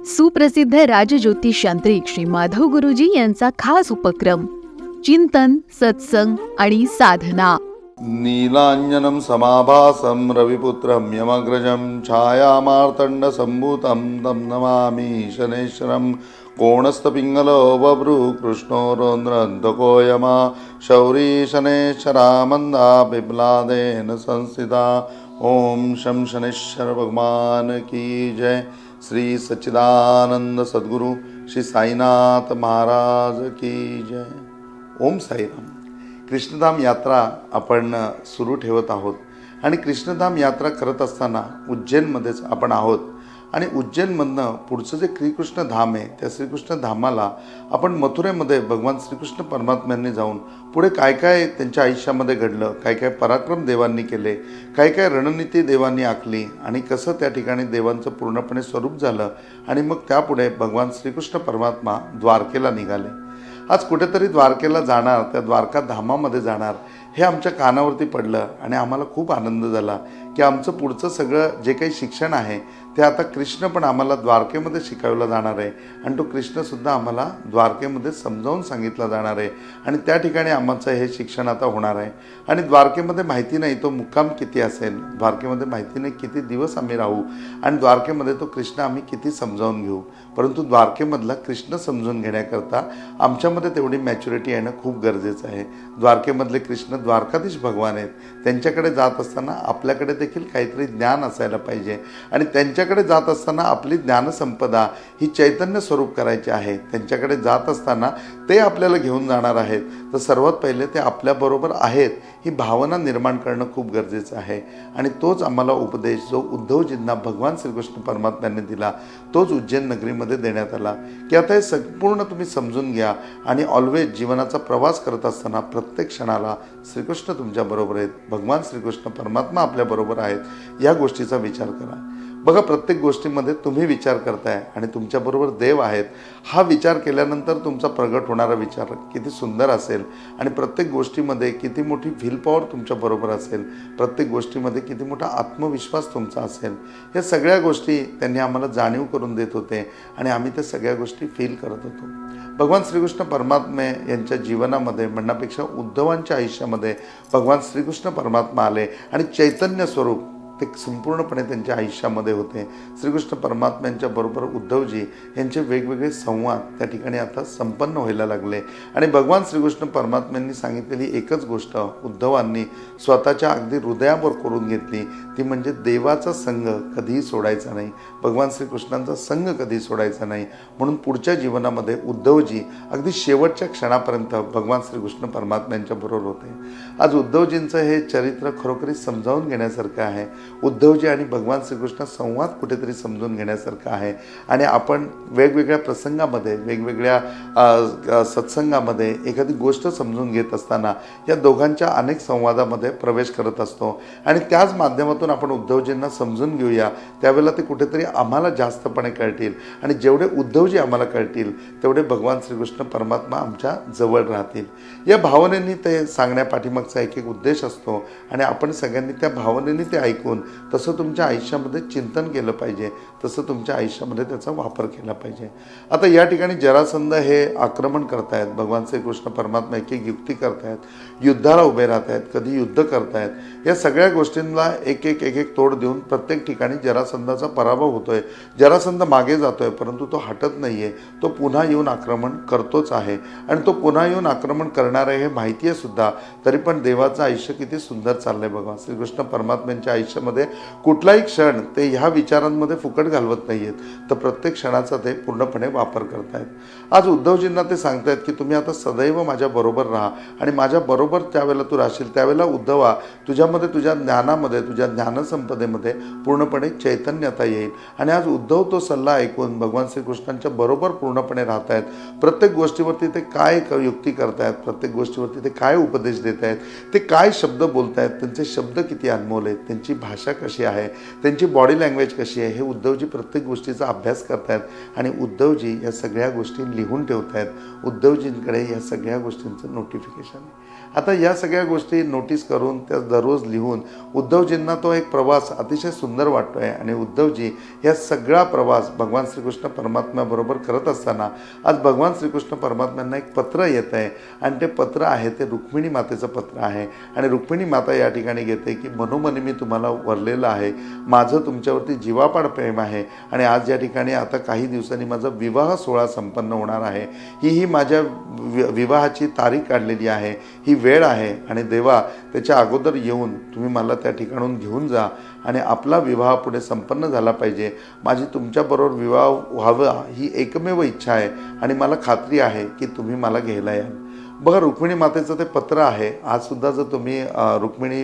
सुप्रसिद्ध राजज्योतिषांत्रिक श्री माधव गुरुजी यांचा खास उपक्रम चिंतन, सत्संग आणि साधना. नीलांजनं समाभासं रविपुत्रं यमग्रजं छायामार्तण्डसम्भूतं तं नमामि शनैश्वरं. कोणस्थपिङ्गलो बभ्रू कृष्णो रौद्रन्धको यमा शौरी शनैश्वरा मन्दा बिप्लादेन संस्थिता. ओम शं शनैश्वर भगवान की जय. श्री सच्चिदानंद सद्गुरु श्री साईनाथ महाराज की जय. ओम साईराम. कृष्णधाम यात्रा आपण सुरू ठेवत आहोत आणि कृष्णधाम यात्रा करत असताना उज्जैनमध्येच आपण आहोत आणि उज्जैनमधनं पुढचं जे श्रीकृष्ण धाम आहे त्या श्रीकृष्ण धामाला आपण मथुरेमध्ये भगवान श्रीकृष्ण परमात्म्यांनी जाऊन पुढे काय काय त्यांच्या आयुष्यामध्ये घडलं, काय काय पराक्रम देवांनी केले, काय काय रणनीती देवांनी आखली आणि कसं त्या ठिकाणी देवांचं पूर्णपणे स्वरूप झालं आणि मग त्यापुढे भगवान श्रीकृष्ण परमात्मा द्वारकेला निघाले. आज कुठेतरी द्वारकेला जाणार, त्या द्वारका धामामध्ये जाणार हे आमच्या कानावरती पडलं आणि आम्हाला खूप आनंद झाला की आमचं पुढचं सगळं जे काही शिक्षण आहे ते आता कृष्ण पण आम्हाला द्वारकेमध्ये शिकवला जाणार आहे आणि तो कृष्णसुद्धा आम्हाला द्वारकेमध्ये समजावून सांगितला जाणार आहे आणि त्या ठिकाणी आमचं हे शिक्षण आता होणार आहे. आणि द्वारकेमध्ये माहिती नाही तो मुक्काम किती असेल, द्वारकेमध्ये माहिती नाही किती दिवस आम्ही राहू आणि द्वारकेमध्ये तो कृष्ण आम्ही किती समजावून घेऊ, परंतु द्वारकेमधला कृष्ण समजून घेण्याकरता आमच्यामध्ये तेवढी मॅच्युरिटी येणं खूप गरजेचं आहे. द्वारकेमधले कृष्ण द्वारकाधीश भगवान आहेत, त्यांच्याकडे जात असताना आपल्याकडे देखील काहीतरी ज्ञान असायला पाहिजे आणि त्यांच्याकडे जात असताना आपली ज्ञानसंपदा ही चैतन्य स्वरूप करायची आहे. त्यांच्याकडे जात असताना ते आपल्याला घेऊन जाणार आहेत, तर सर्वात पहिले ते आपल्याबरोबर आहेत ही भावना निर्माण करणं खूप गरजेचं आहे. आणि तोच आम्हाला उपदेश जो उद्धवजींना भगवान श्रीकृष्ण परमात्म्यांनी दिला तोच उज्जैन नगरीमध्ये देण्यात आला की आता हे संपूर्ण तुम्ही समजून घ्या आणि ऑलवेज जीवनाचा प्रवास करत असताना प्रत्येक क्षणाला श्रीकृष्ण तुमच्याबरोबर आहेत, भगवान श्रीकृष्ण परमात्मा आपल्याबरोबर आहेत या गोष्टीचा विचार करा. बघा, प्रत्येक गोष्टीमध्ये तुम्ही विचार करताय आणि तुमच्याबरोबर देव आहेत हा विचार केल्यानंतर तुमचा प्रगट होणारा विचार किती सुंदर असेल आणि प्रत्येक गोष्टीमध्ये किती मोठी व्हील पॉवर तुमच्याबरोबर असेल, प्रत्येक गोष्टीमध्ये किती मोठा आत्मविश्वास तुमचा असेल, या सगळ्या गोष्टी त्यांनी आम्हाला जाणीव करून देत होते आणि आम्ही त्या सगळ्या गोष्टी फील करत होतो. भगवान श्रीकृष्ण परमात्मे यांच्या जीवनामध्ये म्हणण्यापेक्षा उद्धवांच्या आयुष्यामध्ये भगवान श्रीकृष्ण परमात्मा आले आणि चैतन्य स्वरूप ते संपूर्णपणे त्यांच्या आयुष्यामध्ये होते. श्रीकृष्ण परमात्म्यांच्या बरोबर उद्धवजी यांचे वेगवेगळे संवाद त्या ठिकाणी आता संपन्न व्हायला लागले आणि भगवान श्रीकृष्ण परमात्म्यांनी सांगितलेली एकच गोष्ट उद्धवांनी स्वतःच्या अगदी हृदयावर करून घेतली, ती म्हणजे देवाचा संघ कधीही सोडायचा नाही, भगवान श्रीकृष्णांचा संघ कधी सोडायचा नाही. म्हणून पुढच्या जीवनामध्ये उद्धवजी अगदी शेवटच्या क्षणापर्यंत भगवान श्रीकृष्ण परमात्म्यांच्या बरोबर होते. आज उद्धवजींचं हे चरित्र खरोखरी समजावून घेण्यासारखं आहे. उद्धवजी आणि भगवान श्रीकृष्ण संवाद कुठेतरी समजून घेण्यासारखा आहे आणि आपण वेगवेगळ्या प्रसंगामध्ये वेगवेगळ्या सत्संगामध्ये एखादी गोष्ट समजून घेत असताना या दोघांच्या अनेक संवादामध्ये प्रवेश करत असतो आणि त्याच माध्यमातून आपण उद्धवजींना समजून घेऊया, त्यावेळेला ते कुठेतरी आम्हाला जास्तपणे कळतील आणि जेवढे उद्धवजी आम्हाला कळतील तेवढे भगवान श्रीकृष्ण परमात्मा आमच्या जवळ राहतील. या भावनेने ते सांगण्यापाठीमागचा एक एक उद्देश असतो आणि आपण सगळ्यांनी त्या भावनेने ते ऐकून तसं तुमच्या आयुष्यामध्ये चिंतन केलं पाहिजे, तसं तुमच्या आयुष्यामध्ये त्याचा वापर केला पाहिजे. आता या ठिकाणी जरासंध हे आक्रमण करतायत, भगवान श्रीकृष्ण परमात्मा एक एक युक्ती करतायत, युद्धाला उभे राहत आहेत, कधी युद्ध करतायत. या सगळ्या गोष्टींना एक एक तोड देऊन प्रत्येक ठिकाणी जरासंधाचा पराभव होतोय. जरासंध मागे जातोय परंतु तो हटत नाहीये, तो पुन्हा येऊन आक्रमण करतोच आहे आणि तो पुन्हा येऊन आक्रमण करणार आहे हे माहिती आहे सुद्धा, तरी पण देवाचं आयुष्य किती सुंदर चाललंय बघा. श्रीकृष्ण परमात्म्यांच्या आयुष्यामध्ये कुठलाही क्षण ते ह्या विचारांमध्ये फुकट घालवत नाहीयेत, तर प्रत्येक क्षणाचा ते पूर्णपणे वापर करतायत. आज उद्धवजींना ते सांगतायत की तुम्ही आता सदैव माझ्या बरोबर राहा आणि माझ्या बरोबर त्यावेळेला तू राहशील, त्यावेळेला उद्धवा तुझ्यामध्ये, तुझ्या ज्ञानामध्ये, तुझ्या ज्ञानसंपदेमध्ये पूर्णपणे चैतन्यता येईल. आणि आज उद्धव तो सल्ला ऐकून भगवान श्रीकृष्णांच्या बरोबर पूर्णपणे राहत आहेत. प्रत्येक गोष्टीवरती ते काय युक्ती करतायत, प्रत्येक गोष्टीवरती ते काय उपदेश देत आहेत, ते काय शब्द बोलतायत, त्यांचे शब्द किती अनमोल आहेत, त्यांची भाषा कशी आहे, त्यांची बॉडी लँग्वेज कशी आहे, हे उद्धवजी प्रत्येक गोष्टीचा अभ्यास करतायत आणि उद्धवजी या सगळ्या गोष्टी लिहून ठेवत आहेत. उद्धवजींकडे या सगळ्या गोष्टींचं नोटिफिकेशन आहे. आता या सगळ्या गोष्टी नोटीस करून त्या दररोज लिहून उद्धवजींना तो एक प्रवास अतिशय सुंदर वाटतो आहे आणि उद्धवजी या सगळा प्रवास भगवान श्रीकृष्ण परमात्म्याबरोबर करत असताना आज भगवान श्रीकृष्ण परमात्म्यांना एक पत्र येत आहे आणि ते पत्र आहे ते रुक्मिणी मातेचं पत्र आहे आणि रुक्मिणी माता या ठिकाणी घेते की मनोमनी मी तुम्हाला वरलेलं आहे, माझं तुमच्यावरती जीवापाड प्रेम आहे आणि आज या ठिकाणी आता काही दिवसांनी माझा विवाह सोहळा संपन्न होणार आहे. ही माझ्या विवाहाची तारीख काढलेली आहे, ही वेळ आहे आणि देवा त्याच्या अगोदर येऊन तुम्ही मला त्या ठिकाणून घेऊन जा आणि आपला विवाह पुढे संपन्न झाला पाहिजे. माझी तुमच्याबरोबर विवाह व्हावा ही एकमेव इच्छा आहे आणि मला खात्री आहे की तुम्ही मला घ्यायला याल. बघा रुक्मिणी मातेचं ते पत्र आहे. आजसुद्धा जर तुम्ही रुक्मिणी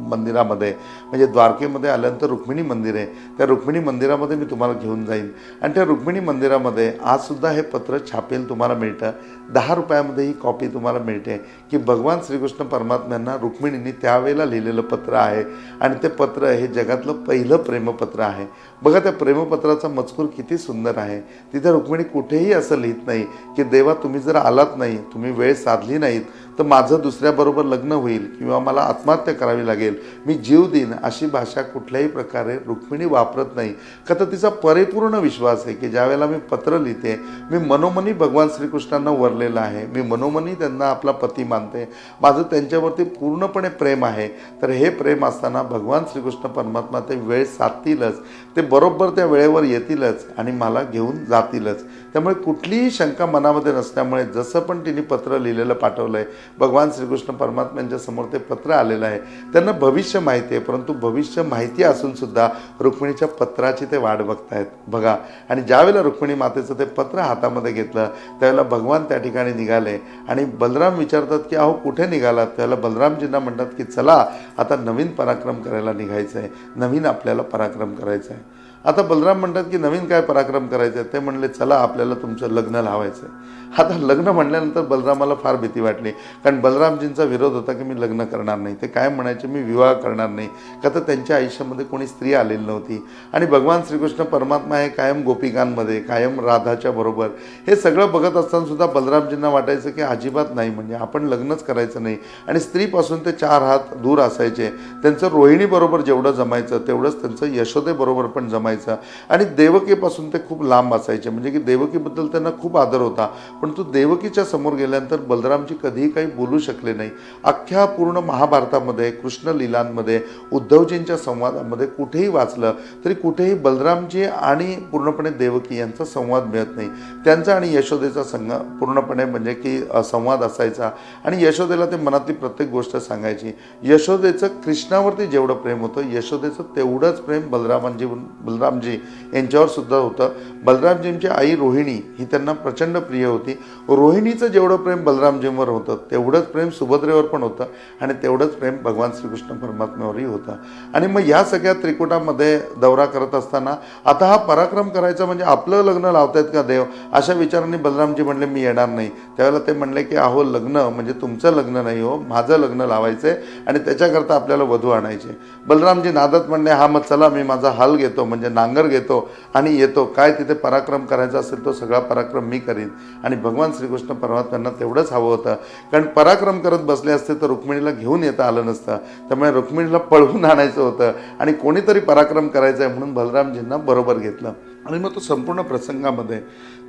मंदिरामध्ये म्हणजे द्वारकेमध्ये आल्यानंतर रुक्मिणी मंदिर आहे, त्या रुक्मिणी मंदिरामध्ये मी तुम्हाला घेऊन जाईन आणि त्या रुक्मिणी मंदिरामध्ये आजसुद्धा हे पत्र छापेल तुम्हाला मिळतं. 10 रुपयामध्ये ही कॉपी तुम्हाला मिळते की भगवान श्रीकृष्ण परमात्म्यांना रुक्मिणींनी त्यावेळेला लिहिलेलं पत्र आहे आणि ते पत्र हे जगातलं पहिलं प्रेमपत्र आहे. बघा त्या प्रेमपत्राचा मजकूर किती सुंदर आहे. तिथे रुक्मिणी कुठेही असं लिहित नाही की देवा तुम्ही जर आलात नाही, तुम्ही वेळ साधली नाहीत तर माझं दुसऱ्याबरोबर लग्न होईल किंवा मला आत्महत्या करावी लागेल, मी जीव देईन, अशी भाषा कुठल्याही प्रकारे रुक्मिणी वापरत नाही. का तर तिचा परिपूर्ण विश्वास आहे की ज्यावेळेला मी पत्र लिहिते मी मनोमनी भगवान श्रीकृष्णांना वरलेलं आहे, मी मनोमनी त्यांना आपला पती मानते, माझं त्यांच्यावरती पूर्णपणे प्रेम आहे. तर हे प्रेम असताना भगवान श्रीकृष्ण परमात्मा ते वेळ साधतीलच, ते बरोबर त्या वेळेवर येतीलच आणि मला घेऊन जातीलच. त्यामुळे कुठलीही शंका मनामध्ये नसल्यामुळे जसं पण तिने पत्र लिहिलेलं पाठवलं आहे, भगवान श्रीकृष्ण परमात्म्यांच्या समोर ते पत्र आलेलं आहे. त्यांना भविष्य माहिती आहे, परंतु भविष्य माहिती असूनसुद्धा रुक्मिणीच्या पत्राची ते वाट बघतायत. बघा आणि ज्यावेळेला रुक्मिणी मातेचं ते पत्र हातामध्ये घेतलं त्यावेळेला भगवान त्या ठिकाणी निघाले आणि बलराम विचारतात की अहो कुठे निघालात. त्यावेळेला बलरामजींना म्हणतात की चला आता नवीन पराक्रम करायला निघायचं आहे, नवीन आपल्याला पराक्रम करायचं आहे. आता बलराम म्हणतात की नवीन काय पराक्रम करायचं आहे. ते म्हणले चला आपल्याला तुमचं लग्न लावायचं आहे. आता लग्न म्हणल्यानंतर बलरामाला फार भीती वाटली, कारण बलरामजींचा विरोध होता की मी लग्न करणार नाही. ते काय म्हणायचे मी विवाह करणार नाही, का तर त्यांच्या आयुष्यामध्ये कोणी स्त्री आलेली नव्हती आणि भगवान श्रीकृष्ण परमात्मा हे कायम गोपिकांमध्ये, कायम राधाच्या बरोबर हे सगळं बघत असताना सुद्धा बलरामजींना वाटायचं की अजिबात नाही, म्हणजे आपण लग्नच करायचं नाही. आणि स्त्रीपासून ते 4 हात दूर असायचे. त्यांचं रोहिणीबरोबर जेवढं जमायचं तेवढंच त्यांचं यशोदेबरोबर पण जमायचं आणि देवकीपासून ते खूप लांब असायचे. म्हणजे की देवकीबद्दल त्यांना खूप आदर होता, परंतु देवकीच्या समोर गेल्यानंतर बलरामजी कधीही काही बोलू शकले नाही. अख्ख्या पूर्ण महाभारतामध्ये, कृष्ण लीलांमध्ये, उद्धवजींच्या संवादामध्ये कुठेही वाचलं तरी कुठेही बलरामजी आणि पूर्णपणे देवकी यांचा संवाद मिळत नाही. त्यांचा आणि यशोदेचा पूर्णपणे म्हणजे की संवाद असायचा आणि यशोदेला ते मनातली प्रत्येक गोष्ट सांगायची. यशोदेचं कृष्णावरती जेवढं प्रेम होतं यशोदेचं तेवढंच प्रेम बलरामजी यांच्यावर सुद्धा होतं. बलरामजींची आई रोहिणी ही त्यांना प्रचंड प्रिय होती. रोहिणीचं जेवढं प्रेम बलरामजींवर होतं तेवढंच प्रेम सुभद्रेवर पण होतं आणि तेवढंच प्रेम भगवान श्रीकृष्ण परमात्म्यावरही होतं. आणि मग या सगळ्या त्रिकुटामध्ये दौरा करत असताना आता हा पराक्रम करायचा म्हणजे आपलं लग्न लावतायत का देव, अशा विचारांनी बलरामजी म्हणले मी येणार नाही. त्यावेळेला ते म्हणले की अहो लग्न म्हणजे तुमचं लग्न नाही हो, माझं लग्न लावायचं आहे आणि त्याच्याकरता आपल्याला वधू आणायचे. बलरामजी नादत म्हणले हा मग चला मी माझा हाल घेतो म्हणजे नांगर घेतो आणि येतो, काय तिथे पराक्रम करायचा असेल तो सगळा पराक्रम मी करीन. आणि भगवान श्रीकृष्ण परमात्म्यांना तेवढंच हवं होतं, कारण पराक्रम करत बसले असते तर रुक्मिणीला घेऊन येता आलं नसतं. त्यामुळे रुक्मिणीला पळवून आणायचं होतं आणि कोणीतरी पराक्रम करायचं आहे म्हणून बलरामजींना बरोबर घेतलं. आणि मग तो संपूर्ण प्रसंगामध्ये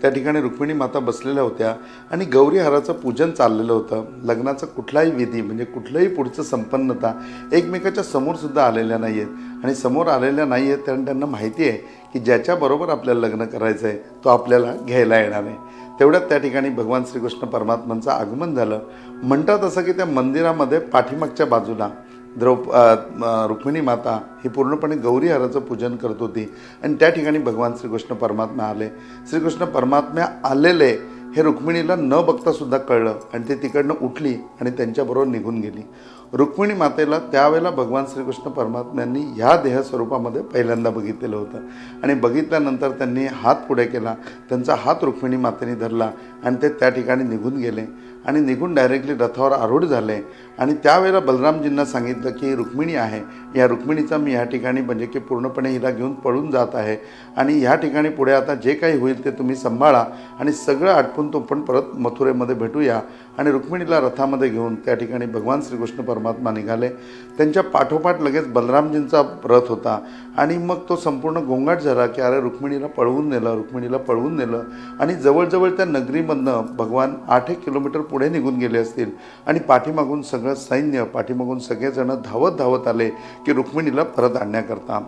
त्या ठिकाणी रुक्मिणी माता बसलेल्या होत्या आणि गौरीहाराचं पूजन चाललेलं होतं. लग्नाचा कुठलाही विधी म्हणजे कुठलंही पुढचं संपन्नता एकमेकाच्या समोरसुद्धा आलेल्या नाही आहेत आणि समोर आलेल्या नाही आहेत कारण त्यांना माहिती आहे की ज्याच्याबरोबर आपल्याला लग्न करायचं आहे तो आपल्याला घ्यायला येणार आहे. तेवढ्यात त्या ठिकाणी भगवान श्रीकृष्ण परमात्म्यांचं आगमन झालं. म्हणतात असं की त्या मंदिरामध्ये पाठीमागच्या बाजूला रुक्मिणी माता ही पूर्णपणे गौरीहाराचं पूजन करत होती आणि त्या ठिकाणी भगवान श्रीकृष्ण परमात्मा आले. श्रीकृष्ण परमात्मा आलेले हे रुक्मिणीला न बघता सुद्धा कळलं आणि ते तिकडनं उठली आणि त्यांच्याबरोबर निघून गेली. रुक्मिणी मातेला त्यावेळेला भगवान श्रीकृष्ण परमात्म्यांनी ह्या देह स्वरूपामध्ये पहिल्यांदा बघितलेलं होतं आणि बघितल्यानंतर त्यांनी हात पुढे केला, त्यांचा हात रुक्मिणी मातेने धरला आणि ते त्या ठिकाणी निघून गेले आणि निघून डायरेक्टली रथावर आरूढ झाले आणि त्यावेळेला बलरामजींना सांगितलं की रुक्मिणी आहे, या रुक्मिणीचा मी ह्या ठिकाणी म्हणजे की पूर्णपणे हिला घेऊन पळून जात आहे आणि ह्या ठिकाणी पुढे आता जे काही होईल ते तुम्ही सांभाळा आणि सगळं आटपून तो पण परत मथुरेमध्ये भेटूया. आणि रुक्मिणीला रथामध्ये घेऊन त्या ठिकाणी भगवान श्रीकृष्ण परमात्मा निघाले. त्यांच्या पाठोपाठ लगेच बलरामजींचा रथ होता आणि मग तो संपूर्ण गोंगाट झाला की अरे रुक्मिणीला पळवून नेलं आणि जवळजवळ त्या नगरीमधनं भगवान 8-1 किलोमीटर पुढे निघून गेले असतील आणि पाठीमागून सगळं सैन्य, पाठीमागून सगळेजण धावत आले की रुक्मिणीला परत आणण्याकरता.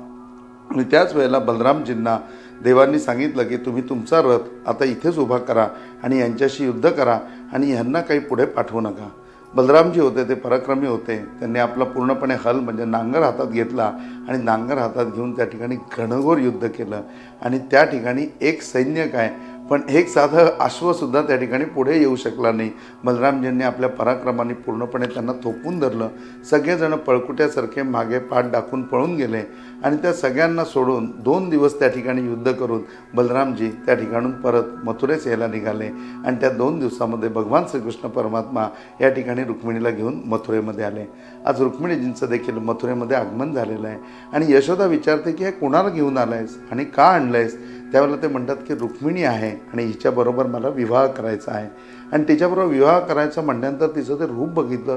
आणि त्याच वेळेला बलरामजींना देवांनी सांगितलं की तुम्ही तुमचा रथ आता इथेच उभा करा आणि यांच्याशी युद्ध करा आणि ह्यांना काही पुढे पाठवू नका. बलरामजी होते ते पराक्रमी होते. त्यांनी आपला पूर्णपणे हल म्हणजे नांगर हातात घेतला आणि नांगर हातात घेऊन त्या ठिकाणी घनघोर युद्ध केलं आणि त्या ठिकाणी एक सैन्य काय पण एक साधं अश्वसुद्धा त्या ठिकाणी पुढे येऊ शकला नाही. बलरामजींनी आपल्या पराक्रमाने पूर्णपणे त्यांना थोपून धरलं. सगळेजण पळकुट्यासारखे मागे पाठ दाखवून पळून गेले आणि त्या सगळ्यांना सोडून 2 दिवस त्या ठिकाणी युद्ध करून बलरामजी त्या ठिकाणून परत मथुरेस यायला निघाले आणि त्या 2 दिवसामध्ये भगवान श्रीकृष्ण परमात्मा या ठिकाणी रुक्मिणीला घेऊन मथुरेमध्ये आले. आज रुक्मिणीजींचं देखील मथुरेमध्ये आगमन झालेलं आहे आणि यशोदा विचारते की हे कोणाला घेऊन आलायस आणि का आणलंयस. त्यावेळेला ते म्हणतात की रुक्मिणी आहे आणि हिच्याबरोबर मला विवाह करायचा आहे. आणि तिच्याबरोबर विवाह करायचं म्हटल्यानंतर तिचं ते रूप बघितलं,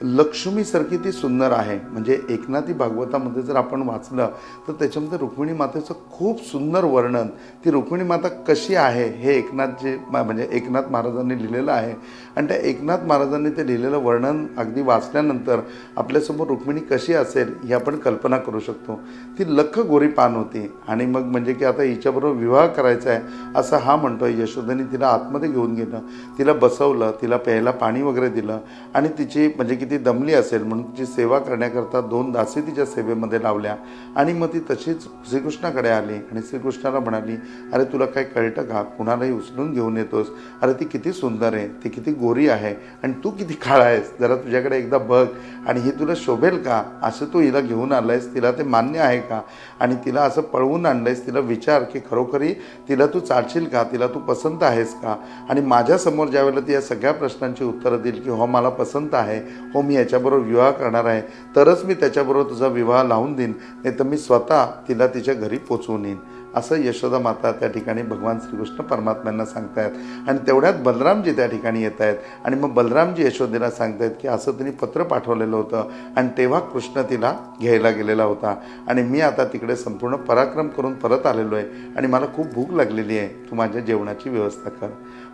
लक्ष्मीसारखी ती सुंदर आहे. म्हणजे एकनाथी भागवतामध्ये जर आपण वाचलं तर त्याच्यामध्ये रुक्मिणी मातेचं खूप सुंदर वर्णन, ती रुक्मिणी माता कशी आहे हे एकनाथ महाराजांनी लिहिलेलं आहे. आणि त्या एकनाथ महाराजांनी ते लिहिलेलं वर्णन अगदी वाचल्यानंतर आपल्यासमोर रुक्मिणी कशी असेल ही आपण कल्पना करू शकतो. ती लख गोरी पान होती आणि मग म्हणजे की आता हिच्याबरोबर विवाह करायचा आहे असं हा म्हणतोय. यशोदेने तिला आतमध्ये घेऊन गेलं, तिला बसवलं, तिला प्यायला पाणी वगैरे दिलं आणि तिची म्हणजे की ती दमली असेल म्हणून तिची सेवा करण्याकरता 2 दासी तिच्या सेवेमध्ये लावल्या आणि मग ती तशीच श्रीकृष्णाकडे आली आणि श्रीकृष्णाला म्हणाली, अरे तुला काय कळतं का, कुणालाही उचलून घेऊन येतोस, अरे ती किती सुंदर आहे, ती किती गोरी आहे आणि तू किती काळा आहेस, जरा तुझ्याकडे एकदा बघ आणि ही तुला शोभेल का, असं तू हिला घेऊन आलायस, तिला ते मान्य आहे का आणि तिला असं पळवून आणलंयस, तिला विचार की खरोखरी तिला तू चालशील का, तिला तू पसंत आहेस का. आणि माझ्यासमोर ज्यावेळेला ती या सगळ्या प्रश्नांची उत्तरं देईल की हो मला पसंत आहे, हो मी याच्याबरोबर विवाह करणार आहे, तरच मी त्याच्याबरोबर तुझा विवाह लावून देईन, नाही तर मी स्वतः तिला तिच्या घरी पोचवून येईन, असं यशोदा माता त्या ठिकाणी भगवान श्रीकृष्ण परमात्म्यांना सांगतायत. आणि तेवढ्यात बलरामजी त्या ठिकाणी येत आहेत आणि मग बलरामजी यशोदेला सांगतायत की असं त्यांनी पत्र पाठवलेलं होतं आणि तेव्हा कृष्ण तिला घ्यायला गेलेला होता आणि मी आता तिकडे संपूर्ण पराक्रम करून परत आलेलो आहे आणि मला खूप भूक लागलेली आहे, तू माझ्या जेवणाची व्यवस्था कर.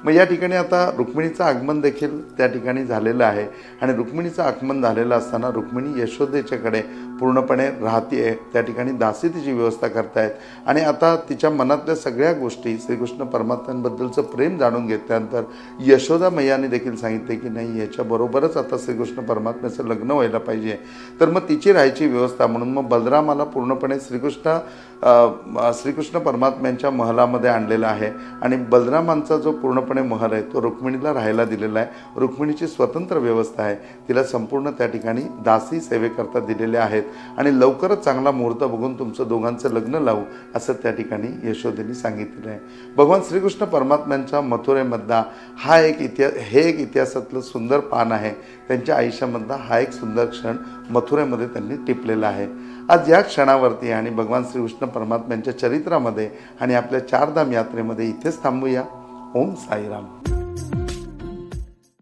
मग या ठिकाणी आता रुक्मिणीचं आगमन देखील त्या ठिकाणी झालेलं आहे आणि रुक्मिणीचं आगमन झालेलं असताना रुक्मिणी यशोदेच्याकडे पूर्णपणे राहते, त्या ठिकाणी दासी तिची व्यवस्था करतायत आणि आता तिच्या मनातल्या सगळ्या गोष्टी श्रीकृष्ण परमात्म्यांबद्दलचं प्रेम जाणून घेतल्यानंतर यशोदा मैयाने देखील सांगितले की नाही याच्याबरोबरच आता श्रीकृष्ण परमात्म्याचं लग्न व्हायला पाहिजे. तर मग तिची राहायची व्यवस्था म्हणून मग बलरामाला पूर्णपणे श्रीकृष्ण परमात्म्यांच्या महलामध्ये आणलेला आहे आणि बलरामांचा जो पूर्णपणे महल आहे तो रुक्मिणीला राहायला दिलेला आहे. रुक्मिणीची स्वतंत्र व्यवस्था आहे, तिला संपूर्ण त्या ठिकाणी दासी सेवेकरता दिलेले आहेत आणि लवकरच चांगला मुहूर्त बघून तुमचं दोघांचं लग्न लावू असं त्या ठिकाणी यशोदेने सांगितलेलं आहे. भगवान श्रीकृष्ण परमात्म्यांच्या मथुरेमधला हे एक इतिहासातलं सुंदर पान आहे. त्यांच्या आयुष्यामधला हा एक सुंदर क्षण मथुरेमध्ये त्यांनी टिपलेला आहे. आज या क्षणावरती आणि भगवान श्रीकृष्ण परमात्म्यांच्या चरित्रामध्ये आणि आपल्या 4 धाम यात्रेमध्ये इथेच थांबूया. ओम साईराम.